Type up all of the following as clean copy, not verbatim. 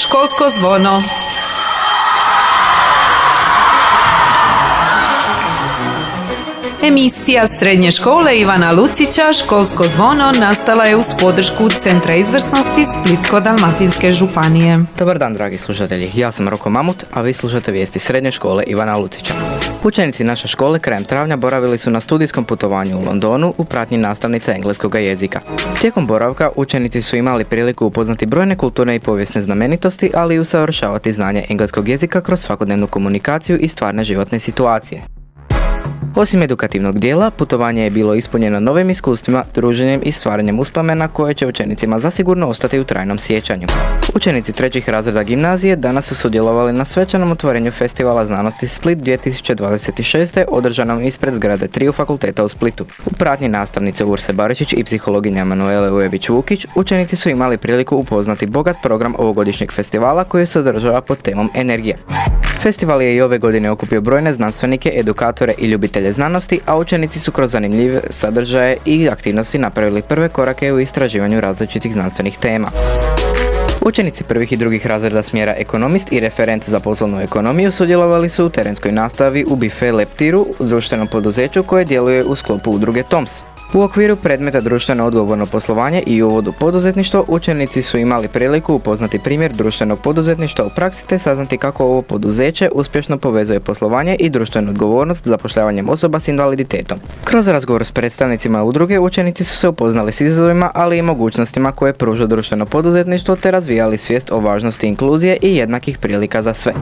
Školsko zvono. Emisija Srednje škole Ivana Lucića Školsko zvono nastala je uz podršku Centra izvrsnosti Splitsko-dalmatinske županije. Dobar dan, dragi slušatelji. Ja sam Roko Mamut, a vi slušate vijesti Srednje škole Ivana Lucića. Učenici naše škole krajem travnja boravili su na studijskom putovanju u Londonu u pratnji nastavnice engleskog jezika. Tijekom boravka učenici su imali priliku upoznati brojne kulturne i povijesne znamenitosti, ali i usavršavati znanje engleskog jezika kroz svakodnevnu komunikaciju i stvarne životne situacije. Osim edukativnog dijela, putovanje je bilo ispunjeno novim iskustvima, druženjem i stvaranjem uspomena koje će učenicima zasigurno ostati u trajnom sjećanju. Učenici trećih razreda gimnazije danas su sudjelovali na svečanom otvorenju Festivala znanosti Split 2026. održanom ispred zgrade triju fakulteta u Splitu. U pratnji nastavnice Urse Barišić i psihologinja Emanuele Ujević-Vukić, učenici su imali priliku upoznati bogat program ovogodišnjeg festivala koji se održava pod temom energija. Festival je i ove godine okupio brojne znanstvenike, edukatore i ljubitelje znanosti, a učenici su kroz zanimljive sadržaje i aktivnosti napravili prve korake u istraživanju različitih znanstvenih tema. Učenici prvih i drugih razreda smjera ekonomist i referent za poslovnu ekonomiju sudjelovali su u terenskoj nastavi u Bife Leptiru, društvenom poduzeću koje djeluje u sklopu udruge TOMS. U okviru predmeta društveno odgovorno poslovanje i uvod u poduzetništvo, učenici su imali priliku upoznati primjer društvenog poduzetništva u praksi te saznati kako ovo poduzeće uspješno povezuje poslovanje i društvenu odgovornost zapošljavanjem osoba s invaliditetom. Kroz razgovor s predstavnicima udruge, učenici su se upoznali s izazovima, ali i mogućnostima koje pruža društveno poduzetništvo te razvijali svijest o važnosti inkluzije i jednakih prilika za sve.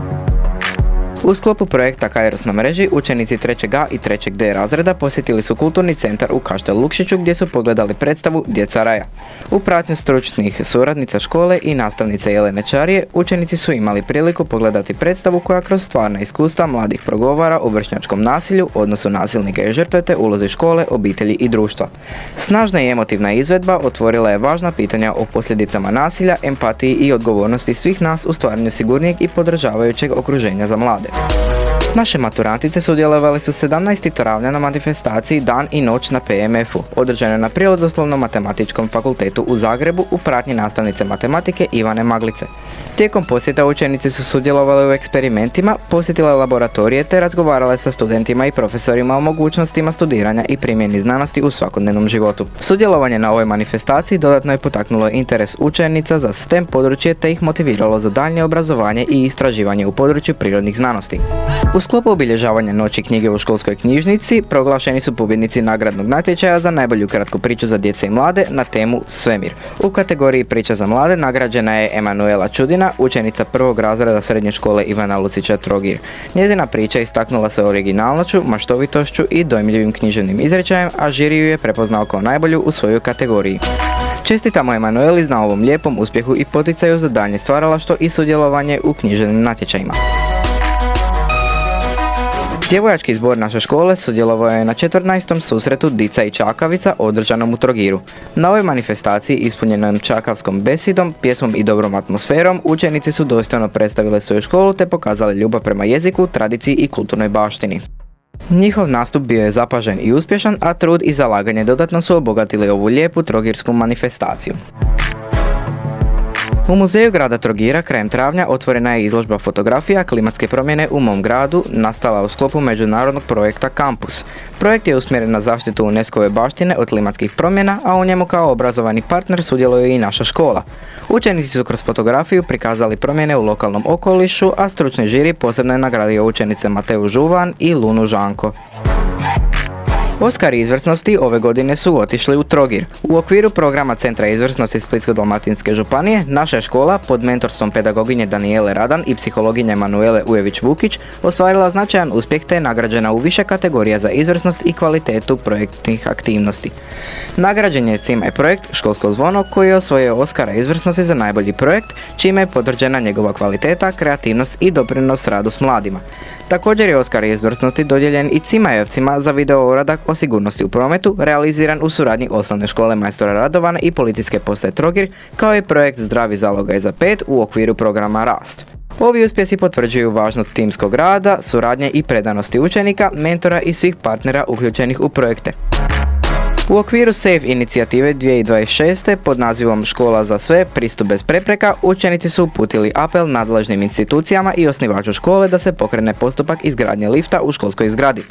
U sklopu projekta Kairos na mreži, učenici 3. A i 3. D razreda posjetili su kulturni centar u Kaštel Lukšiću gdje su pogledali predstavu Djeca raja. U pratnju stručnih suradnica škole i nastavnice Jelene Čarije, učenici su imali priliku pogledati predstavu koja kroz stvarna iskustva mladih progovara o vršnjačkom nasilju, odnosu nasilnika i žrtve te ulozi škole, obitelji i društva. Snažna i emotivna izvedba otvorila je važna pitanja o posljedicama nasilja, empatiji i odgovornosti svih nas u stvaranju sigurnijeg i podržavajućeg okruženja za mlade. Naše maturantice sudjelovali su 17. travnja na manifestaciji Dan i noć na PMF-u, održanoj na Prirodoslovnom matematičkom fakultetu u Zagrebu u pratnji nastavnice matematike Ivane Maglice. Tijekom posjeta učenici su sudjelovali u eksperimentima, posjetile laboratorije te razgovarale sa studentima i profesorima o mogućnostima studiranja i primjeni znanosti u svakodnevnom životu. Sudjelovanje na ovoj manifestaciji dodatno je potaknulo interes učenica za STEM područje te ih motiviralo za daljnje obrazovanje i istraživanje u području prirodnih znanosti. U sklopu obilježavanja Noći knjige u školskoj knjižnici proglašeni su pobjednici nagradnog natječaja za najbolju kratku priču za djece i mlade na temu Svemir. U kategoriji Priča za mlade nagrađena je Emanuela Čudina, učenica 1. razreda Srednje škole Ivana Lucića Trogir. Njezina priča istaknula se originalnošću, maštovitošću i dojmljivim književnim izričajem, a žiri ju je prepoznao kao najbolju u svojoj kategoriji. Čestitamo Emanueli na ovom lijepom uspjehu i poticaju za daljnje stvaralaštvo i sudjelovanje u književnim natječajima. Djevojački zbor naše škole sudjelovao je na 14. susretu Dica i Čakavica održanom u Trogiru. Na ovoj manifestaciji ispunjenom čakavskom besidom, pjesmom i dobrom atmosferom, učenici su dostojno predstavili svoju školu te pokazali ljubav prema jeziku, tradiciji i kulturnoj baštini. Njihov nastup bio je zapažen i uspješan, a trud i zalaganje dodatno su obogatili ovu lijepu trogirsku manifestaciju. U muzeju grada Trogira krajem travnja otvorena je izložba fotografija klimatske promjene u mom gradu, nastala u sklopu međunarodnog projekta Campus. Projekt je usmjeren na zaštitu UNESCO-ve baštine od klimatskih promjena, a u njemu kao obrazovani partner sudjeluje i naša škola. Učenici su kroz fotografiju prikazali promjene u lokalnom okolišu, a stručni žiri posebno je nagradio učenice Mateu Žuvan i Lunu Žanko. Oskari izvrsnosti ove godine su otišli u Trogir. U okviru programa Centra izvrsnosti Splitsko-dalmatinske županije, naša škola pod mentorstvom pedagoginje Danijele Radan i psihologinje Emanuele Ujević-Vukić ostvarila značajan uspjeh te je nagrađena u više kategorija za izvrsnost i kvalitetu projektnih aktivnosti. Nagrađen je CIMAJ projekt Školsko zvono koji je osvojio Oskara izvrsnosti za najbolji projekt, čime je potvrđena njegova kvaliteta, kreativnost i doprinos radu s mladima. Također je Oskar izvrsnosti dodijeljen i CIMAJ-evcima za video uradak o sigurnosti u prometu, realiziran u suradnji Osnovne škole majstora Radovana i Policijske postaje Trogir, kao i projekt Zdravi zalogaj za 5 u okviru programa Rast. Ovi uspjesi potvrđuju važnost timskog rada, suradnje i predanosti učenika, mentora i svih partnera uključenih u projekte. U okviru SAFE inicijative 2026. pod nazivom Škola za sve, pristup bez prepreka, učenici su uputili apel nadležnim institucijama i osnivaču škole da se pokrene postupak izgradnje lifta u školskoj zgradi.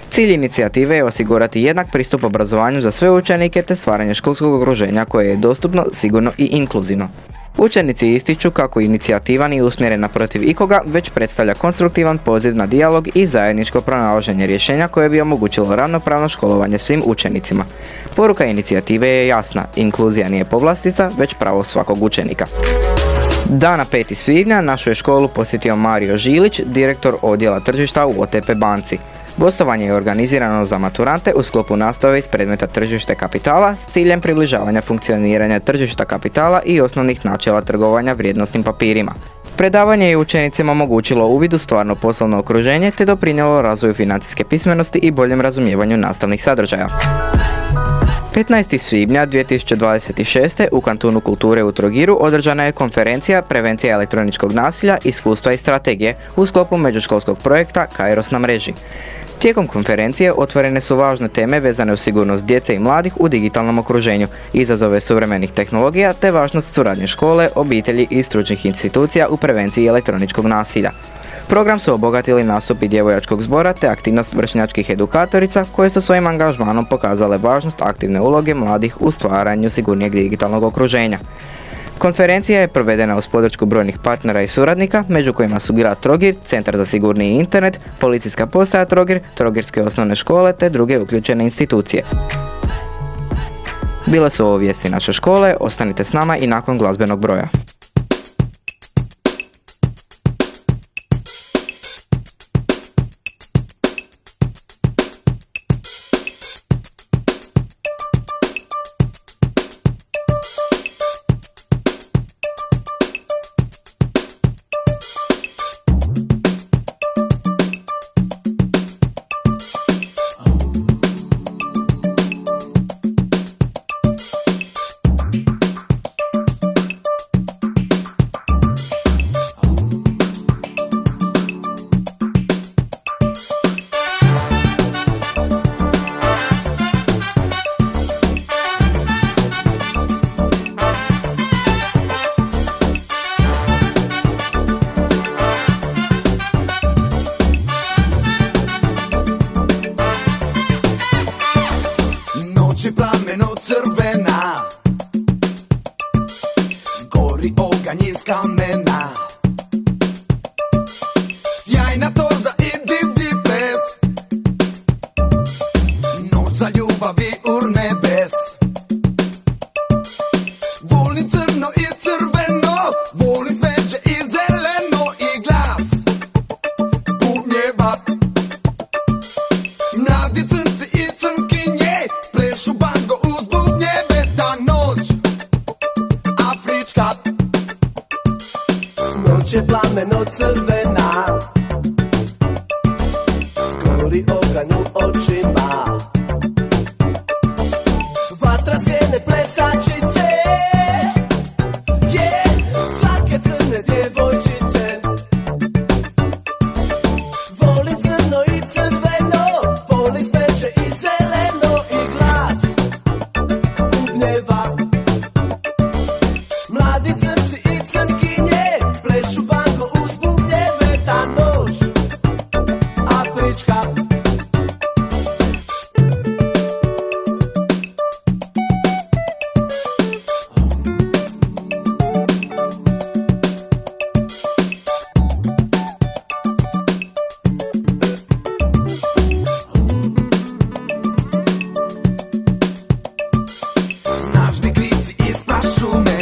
Cilj inicijative je osigurati jednak pristup obrazovanju za sve učenike te stvaranje školskog okruženja koje je dostupno, sigurno i inkluzivno. Učenici ističu kako inicijativa nije usmjerena protiv ikoga, već predstavlja konstruktivan poziv na dijalog i zajedničko pronalaženje rješenja koje bi omogućilo ravnopravno školovanje svim učenicima. Poruka inicijative je jasna, inkluzija nije povlastica, već pravo svakog učenika. Dana 5. svibnja našu je školu posjetio Mario Žilić, direktor odjela tržišta u OTP banci. Gostovanje je organizirano za maturante u sklopu nastave iz predmeta tržište kapitala s ciljem približavanja funkcioniranja tržišta kapitala i osnovnih načela trgovanja vrijednosnim papirima. Predavanje je učenicima omogućilo uvid u stvarno poslovno okruženje te doprinijelo razvoju financijske pismenosti i boljem razumijevanju nastavnih sadržaja. 15. svibnja 2026. u Kantunu kulture u Trogiru održana je konferencija Prevencija elektroničkog nasilja, iskustva i strategije u sklopu međuškolskog projekta Kairos na mreži. Tijekom konferencije otvorene su važne teme vezane uz sigurnost djece i mladih u digitalnom okruženju, izazove suvremenih tehnologija te važnost suradnje škole, obitelji i stručnih institucija u prevenciji elektroničkog nasilja. Program su obogatili nastupi djevojačkog zbora te aktivnost vršnjačkih edukatorica koje su svojim angažmanom pokazale važnost aktivne uloge mladih u stvaranju sigurnijeg digitalnog okruženja. Konferencija je provedena uz podršku brojnih partnera i suradnika, među kojima su grad Trogir, Centar za sigurniji internet, Policijska postaja Trogir, Trogirske osnovne škole te druge uključene institucije. Bile su ovo vijesti naše škole, ostanite s nama i nakon glazbenog broja. Noći plameno crvena, gori oganj iz kamena. Sjajna torza i divlji ples, noć za ljubavi ur nebes. Volim crno i crveno, volim smeđe i zeleno i glas bubnjeva. Mladi crnci i crnkinje plešu bango uz bubnjeve. Ta noć afrička, noć je plameno crvena, gori oganj u očima. Vatra sjene plesačice, slatke crne djevojčice. Voli crno i crveno, voli smeđe i zeleno i glas bubnjeva. Mladi crnci i crnkinje plešu bango uz bubnjeve. Ta noć afrička, snažni krivci iz prašume,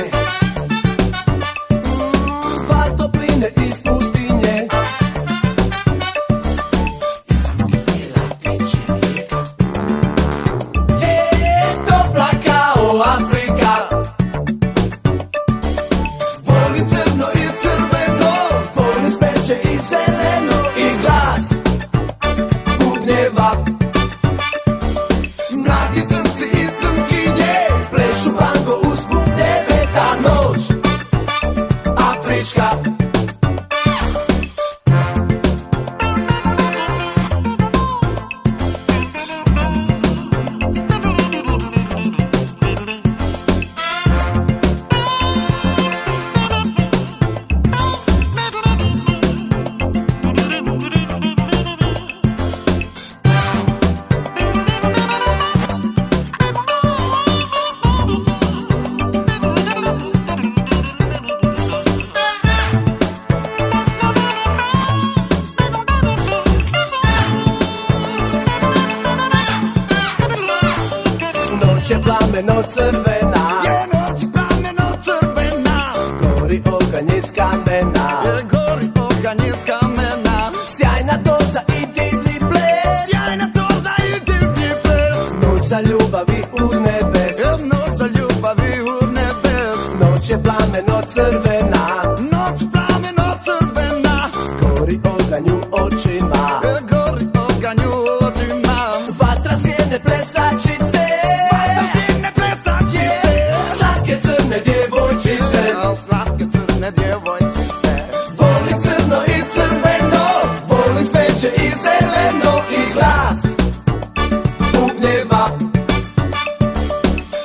plameno crvena, noć plameno crvena, gori oganj iz kamena, gori oganj iz kamena, sjajna doza i divlji ples, sjajna doza i divlji ples, noć za ljubavi u nebes, noć za ljubavi u nebes, noć je plameno crvena, noć plameno crvena, gori oganj u očima, gori oganj u očima, vatra sjene plesačice, sjene plesačice, slatke crne djevojčice, slatke crne djevojčice, voli crno i crveno, voli sveće i zeleno i glas bubnjeva.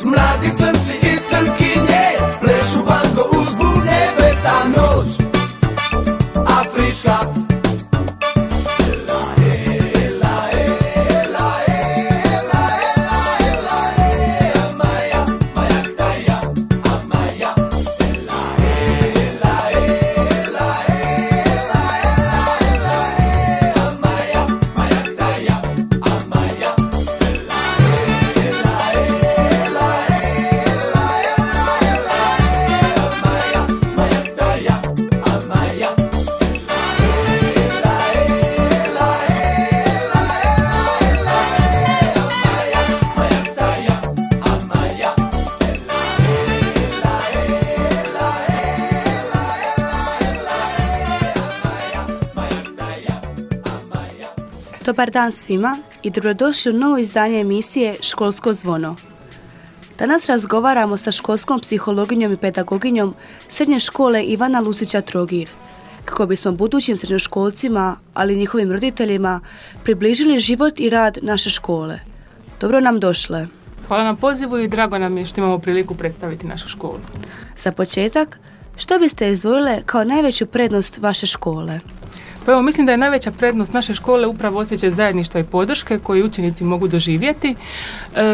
Mladi crnci i crnkinje plešu bango uz bubnjeve, ta noć afrička. Dobar dan svima i dobrodošli u novo izdanje emisije Školsko zvono. Danas razgovaramo sa školskom psihologinjom i pedagoginjom Srednje škole Ivana Lucića Trogir, kako bismo budućim srednjoškolcima, ali i njihovim roditeljima, približili život i rad naše škole. Dobro nam došle. Hvala na pozivu i drago nam je što imamo priliku predstaviti našu školu. Za početak, što biste izdvojile kao najveću prednost vaše škole? Pa evo, mislim da je najveća prednost naše škole upravo osjećaj zajedništva i podrške koji učenici mogu doživjeti.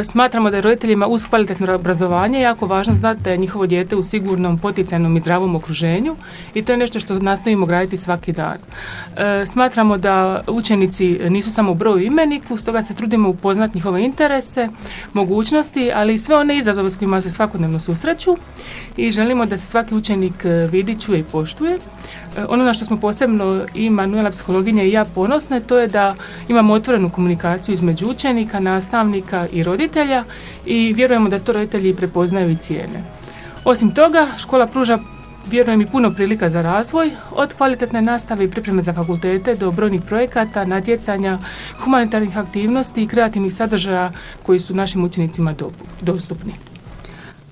Smatramo da je roditeljima uz kvalitetno obrazovanje jako važno znati da je njihovo dijete u sigurnom, poticajnom i zdravom okruženju i to je nešto što nastojimo graditi svaki dan. Smatramo da učenici nisu samo broj u imeniku, stoga se trudimo upoznati njihove interese, mogućnosti, ali i sve one izazove s kojima se svakodnevno susreću i želimo da se svaki učenik vidi, čuje i poštuje. Ono na što smo posebno i Manuela psihologinja i ja ponosne, to je da imamo otvorenu komunikaciju između učenika, nastavnika i roditelja i vjerujemo da to roditelji prepoznaju i cijene. Osim toga, škola pruža, vjerujem, i puno prilika za razvoj, od kvalitetne nastave i pripreme za fakultete do brojnih projekata, natjecanja, humanitarnih aktivnosti i kreativnih sadržaja koji su našim učenicima dostupni.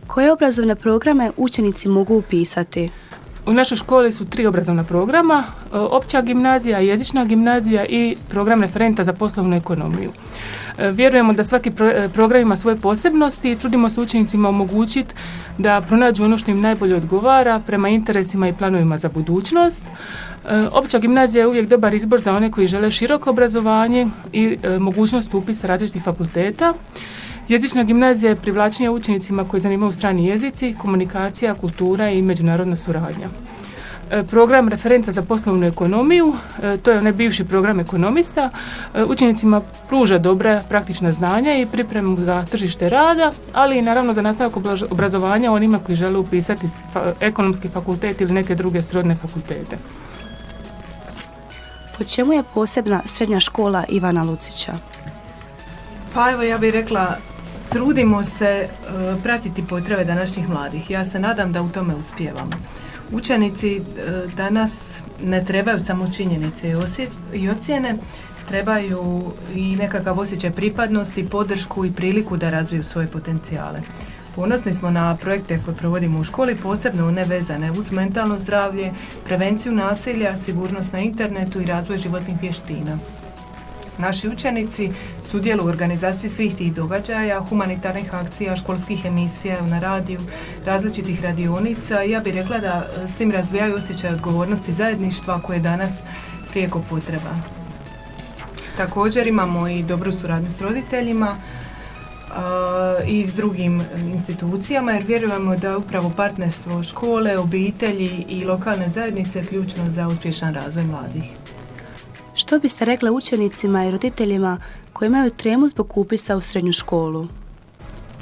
Koje obrazovne programe učenici mogu upisati? U našoj školi su 3 obrazovna programa, opća gimnazija, jezična gimnazija i program referenta za poslovnu ekonomiju. Vjerujemo da svaki program ima svoje posebnosti i trudimo se učenicima omogućiti da pronađu ono što im najbolje odgovara prema interesima i planovima za budućnost. Opća gimnazija je uvijek dobar izbor za one koji žele široko obrazovanje i mogućnost upisa različitih fakulteta. Jezična gimnazija je privlačnija učenicima koji zanimaju strani jezici, komunikacija, kultura i međunarodna suradnja. Program referenta za poslovnu ekonomiju, to je onaj bivši program ekonomista, učenicima pruža dobra praktična znanja i pripremu za tržište rada, ali i naravno za nastavak obrazovanja onima koji žele upisati ekonomski fakultet ili neke druge srodne fakultete. Po čemu je posebna Srednja škola Ivana Lucića? Pa evo, ja bih rekla, trudimo se pratiti potrebe današnjih mladih. Ja se nadam da u tome uspijevamo. Učenici danas ne trebaju samo činjenice i ocjene, trebaju i nekakav osjećaj pripadnosti, podršku i priliku da razviju svoje potencijale. Ponosni smo na projekte koje provodimo u školi, posebno one vezane uz mentalno zdravlje, prevenciju nasilja, sigurnost na internetu i razvoj životnih vještina. Naši učenici sudjeluju u organizaciji svih tih događaja, humanitarnih akcija, školskih emisija na radiju, različitih radionica i ja bih rekla da s tim razvijaju osjećaj odgovornosti zajedništva koje je danas prijeko potreban. Također imamo i dobru suradnju s roditeljima i s drugim institucijama jer vjerujemo da je upravo partnerstvo škole, obitelji i lokalne zajednice ključno za uspješan razvoj mladih. Što biste rekla učenicima i roditeljima koji imaju tremu zbog upisa u srednju školu?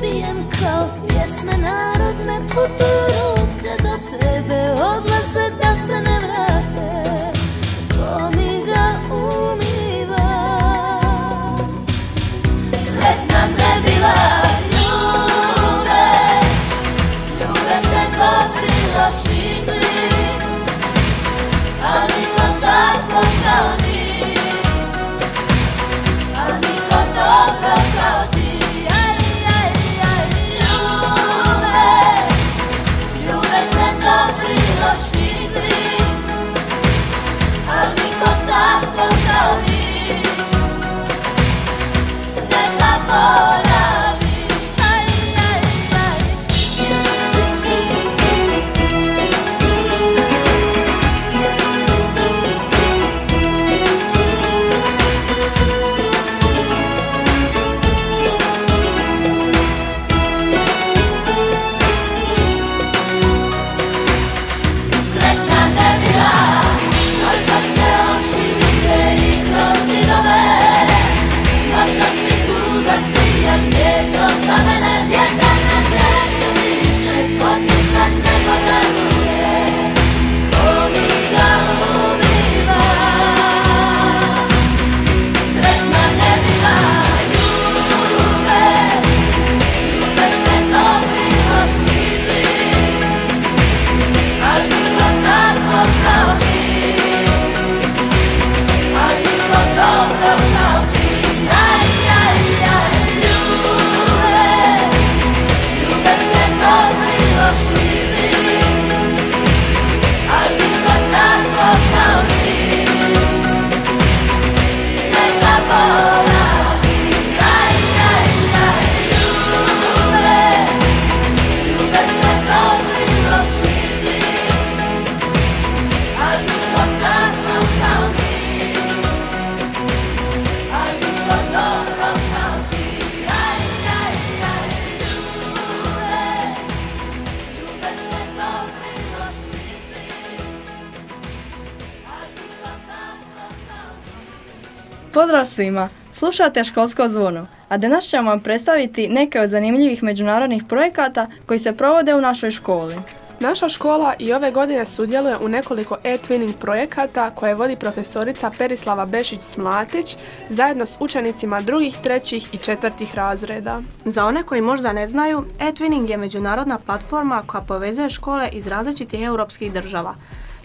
pijem kao pjesme narodne, putuju ruke do tebe, odlaze da se ne vrate, ko mi ga umiva. Sretna ne bila ljube se dobrilo šizi, ali niko tako kao mi, ali niko dobro kao ti. Ljube se dobrilo šizi, ali niko tako kao mi, ne zaboravi. Pozdrav svima! Slušate Školsko zvono, a danas ćemo vam predstaviti neke od zanimljivih međunarodnih projekata koji se provode u našoj školi. Naša škola i ove godine sudjeluje u nekoliko e-twinning projekata koje vodi profesorica Perislava Bešić-Smlatić zajedno s učenicima drugih, trećih i četvrtih razreda. Za one koji možda ne znaju, e-twinning je međunarodna platforma koja povezuje škole iz različitih europskih država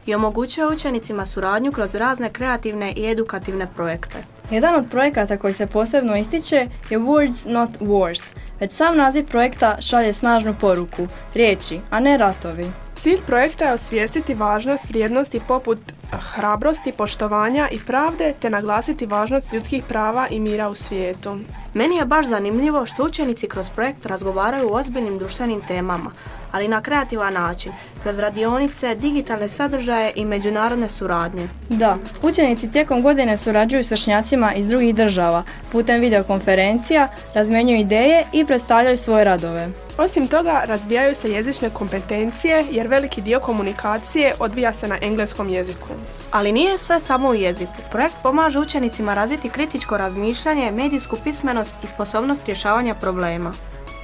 i omogućuje učenicima suradnju kroz razne kreativne i edukativne projekte. Jedan od projekata koji se posebno ističe je Words Not Wars. Već sam naziv projekta šalje snažnu poruku, riječi, a ne ratovi. Cilj projekta je osvijestiti važnost vrijednosti poput hrabrosti, poštovanja i pravde te naglasiti važnost ljudskih prava i mira u svijetu. Meni je baš zanimljivo što učenici kroz projekt razgovaraju o ozbiljnim društvenim temama, ali na kreativan način, kroz radionice, digitalne sadržaje i međunarodne suradnje. Da, učenici tijekom godine surađuju s vršnjacima iz drugih država, putem videokonferencija, razmjenjuju ideje i predstavljaju svoje radove. Osim toga, razvijaju se jezične kompetencije jer veliki dio komunikacije odvija se na engleskom jeziku. Ali nije sve samo u jeziku. Projekt pomaže učenicima razviti kritičko razmišljanje, medijsku pismenost i sposobnost rješavanja problema.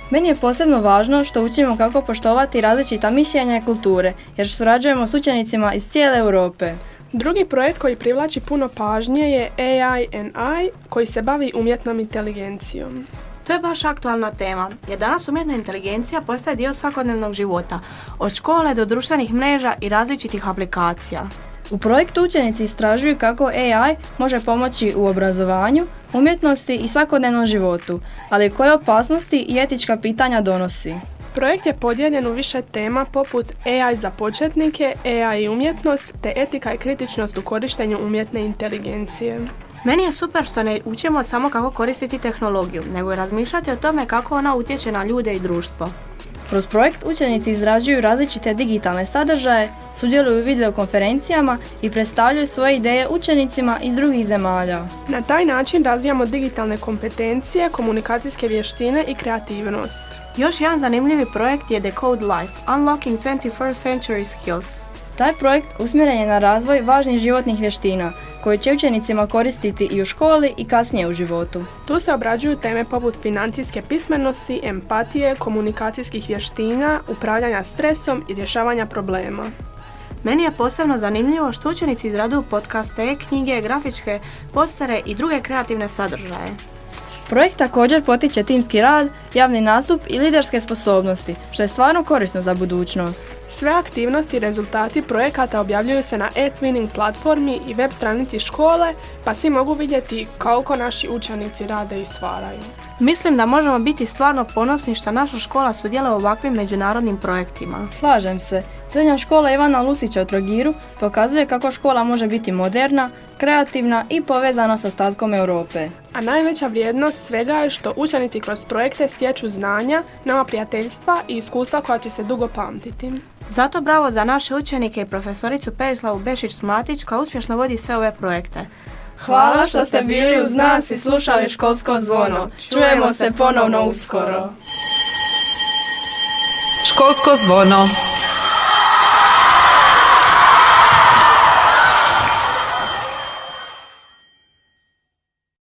Meni je posebno važno što učimo kako poštovati različita mišljenja i kulture, jer surađujemo s učenicima iz cijele Europe. Drugi projekt koji privlači puno pažnje je AI and I, koji se bavi umjetnom inteligencijom. To je baš aktualna tema, jer danas umjetna inteligencija postaje dio svakodnevnog života, od škole do društvenih mreža i različitih aplikacija. U projektu učenici istražuju kako AI može pomoći u obrazovanju, umjetnosti i svakodnevnom životu, ali koje opasnosti i etička pitanja donosi. Projekt je podijeljen u više tema poput AI za početnike, AI i umjetnost, te etika i kritičnost u korištenju umjetne inteligencije. Meni je super što ne učimo samo kako koristiti tehnologiju, nego i razmišljati o tome kako ona utječe na ljude i društvo. Kroz projekt učenici izrađuju različite digitalne sadržaje, sudjeluju u videokonferencijama i predstavljaju svoje ideje učenicima iz drugih zemalja. Na taj način razvijamo digitalne kompetencije, komunikacijske vještine i kreativnost. Još jedan zanimljivi projekt je Decode Life, Unlocking 21st Century Skills. Taj projekt usmjeren je na razvoj važnih životnih vještina, koji će učenicima koristiti i u školi i kasnije u životu. Tu se obrađuju teme poput financijske pismenosti, empatije, komunikacijskih vještina, upravljanja stresom i rješavanja problema. Meni je posebno zanimljivo što učenici izraduju podcaste, knjige, grafičke postere i druge kreativne sadržaje. Projekt također potiče timski rad, javni nastup i liderske sposobnosti, što je stvarno korisno za budućnost. Sve aktivnosti i rezultati projekata objavljuju se na e-twinning platformi i web stranici škole, pa svi mogu vidjeti koliko naši učenici rade i stvaraju. Mislim da možemo biti stvarno ponosni što naša škola sudjeluje u ovakvim međunarodnim projektima. Slažem se. Srednja škola Ivana Lucića u Trogiru pokazuje kako škola može biti moderna, kreativna i povezana s ostatkom Europe. A najveća vrijednost svega je što učenici kroz projekte stječu znanja, nova prijateljstva i iskustva koja će se dugo pamtiti. Zato bravo za naše učenike i profesoricu Perislavu Bešić-Smlatić koja uspješno vodi sve ove projekte. Hvala što ste bili uz nas i slušali Školsko zvono. Čujemo se ponovno uskoro. Školsko zvono.